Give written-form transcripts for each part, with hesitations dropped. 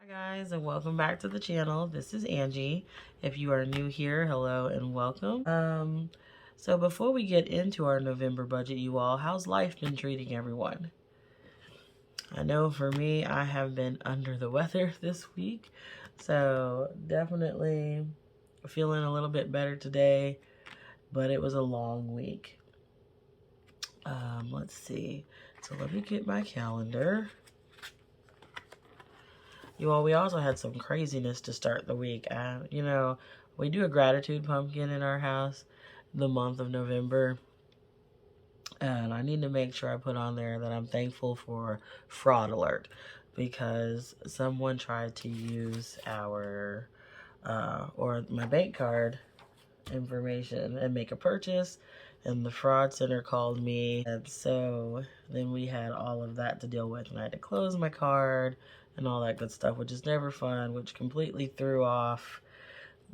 Hi guys, and welcome back to the channel. This is Angie. If you are new here, hello and welcome. So before we get into our November budget, you all, how's life been treating everyone? I know for me, I have been under the weather this week, so definitely feeling a little bit better today, but it was a long week. Let's see. So let me get my calendar. You all, we also had some craziness to start the week. We do a gratitude pumpkin in our house the month of November. And I need to make sure I put on there that I'm thankful for fraud alert because someone tried to use our or my bank card information and make a purchase, and the fraud center called me, and so then we had all of that to deal with, and I had to close my card and all that good stuff, which is never fun, which completely threw off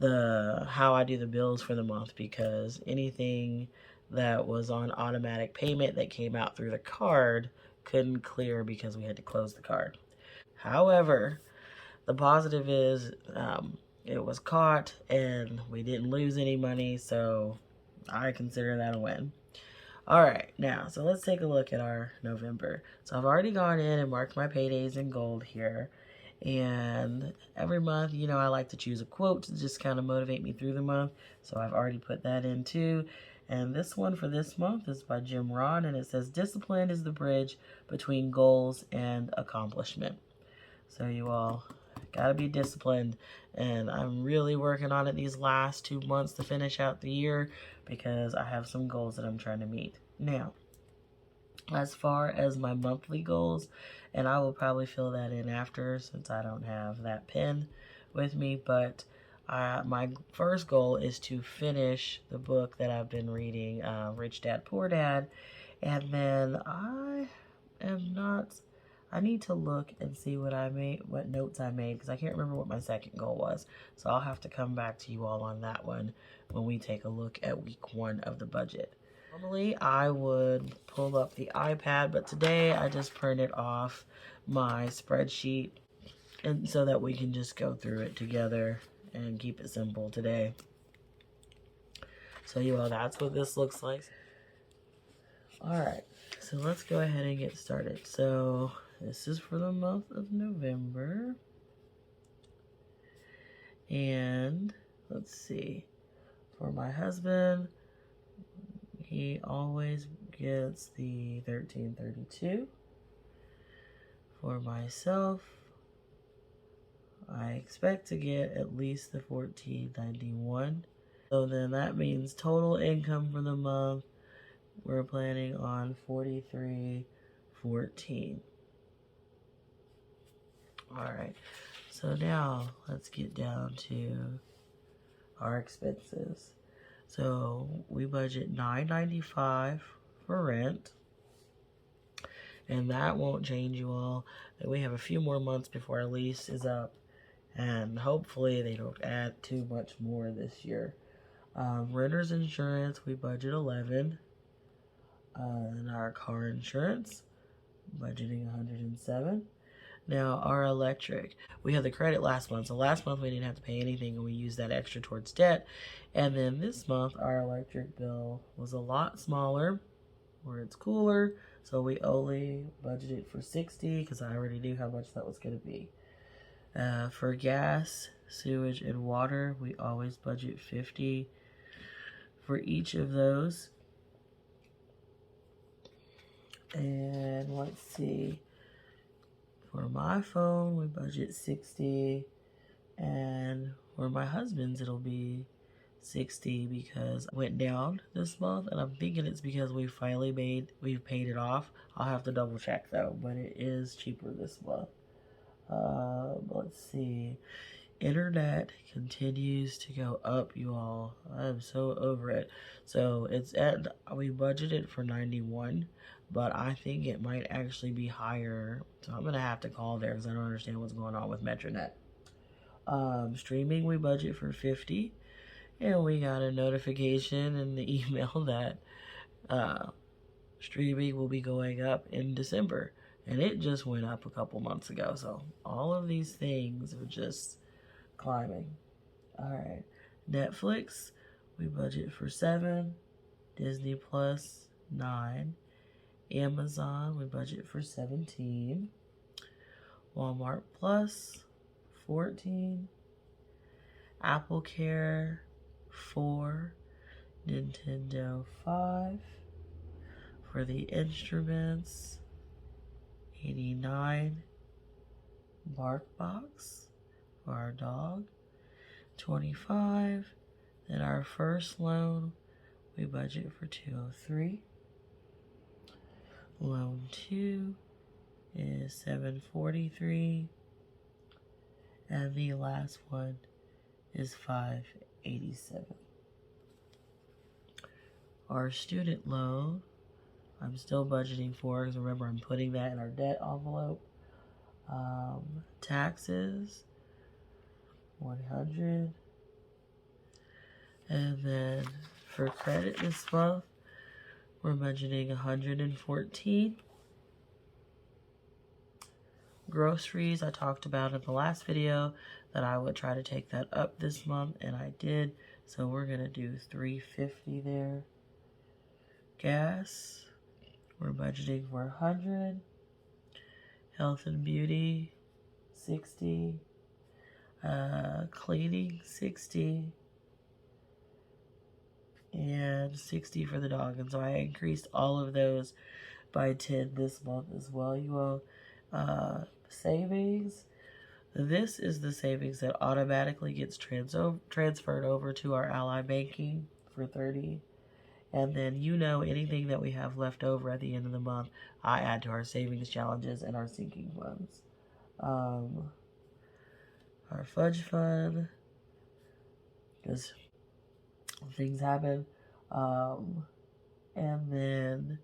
how I do the bills for the month, because anything that was on automatic payment that came out through the card couldn't clear because we had to close the card. However, the positive is it was caught and we didn't lose any money, so I consider that a win. All right, now, so let's take a look at our November. So I've already gone in and marked my paydays in gold here. And every month, I like to choose a quote to just kind of motivate me through the month. So I've already put that in too. And this one for this month is by Jim Rohn, and it says, "Discipline is the bridge between goals and accomplishment." So you all gotta be disciplined, and I'm really working on it these last 2 months to finish out the year because I have some goals that I'm trying to meet. Now, as far as my monthly goals, and I will probably fill that in after since I don't have that pen with me, but my first goal is to finish the book that I've been reading, Rich Dad Poor Dad, and then I need to look and see what notes I made, because I can't remember what my second goal was. So I'll have to come back to you all on that one when we take a look at week 1 of the budget. Normally I would pull up the iPad, but today I just printed off my spreadsheet, and so that we can just go through it together and keep it simple today. So you all, that's what this looks like. All right, so let's go ahead and get started. So this is for the month of November. And let's see, for my husband, he always gets the 1332. For myself, I expect to get at least the 1491. So then that means total income for the month, we're planning on 4314. All right, so now let's get down to our expenses. So we budget $9.95 for rent, and that won't change, you all. We have a few more months before our lease is up, and hopefully they don't add too much more this year. Renter's insurance, we budget $11. And our car insurance, budgeting $107. Now, our electric, we had the credit last month. So last month we didn't have to pay anything, and we used that extra towards debt. And then this month, our electric bill was a lot smaller, where it's cooler. So we only budgeted for $60 because I already knew how much that was going to be. For gas, sewage, and water, we always budget $50 for each of those. And let's see, for my phone, we budget $60, and for my husband's, it'll be $60 because it went down this month, and I'm thinking it's because we've paid it off. I'll have to double check though, but it is cheaper this month. Let's see, internet continues to go up, you all. I'm so over it. So we budgeted for 91, but I think it might actually be higher. So I'm gonna have to call there because I don't understand what's going on with Metronet. Streaming, we budget for 50, and we got a notification in the email that streaming will be going up in December. And it just went up a couple months ago. So all of these things are just climbing. All right. Netflix, we budget for 7. Disney Plus, 9. Amazon, we budget for 17. Walmart Plus, 14. Apple Care, 4. Nintendo, 5. For the instruments, 89. BarkBox for our dog, 25. Then our first loan, we budget for 203. Loan 2 is 743. And the last one is 587. Our student loan, I'm still budgeting for, because remember I'm putting that in our debt envelope. Taxes, 100. And then for credit this month, we're budgeting 114. Groceries, I talked about in the last video that I would try to take that up this month, and I did. So we're gonna do 350 there. Gas, we're budgeting for 100. Health and beauty, 60. Cleaning, 60. And 60 for the dog. And so I increased all of those by 10 this month as well. You will savings. This is the savings that automatically gets transferred over to our Ally Banking for 30. And then anything that we have left over at the end of the month, I add to our savings challenges and our sinking funds. Our fudge fund, because things happen. And then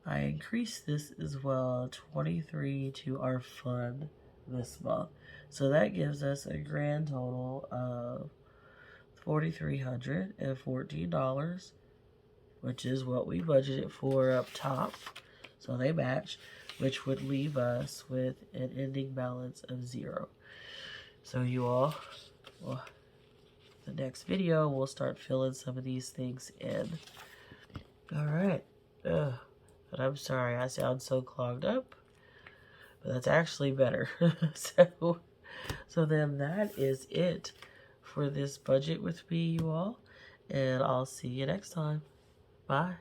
I increased this as well, 23 to our fund this month. So that gives us a grand total of $4,314, which is what we budgeted for up top. So they match, which would leave us with an ending balance of 0. So you all, well, the next video, we'll start filling some of these things in. All right. But I'm sorry, I sound so clogged up. But that's actually better. So then that is it for this budget with me, you all. And I'll see you next time. Bye.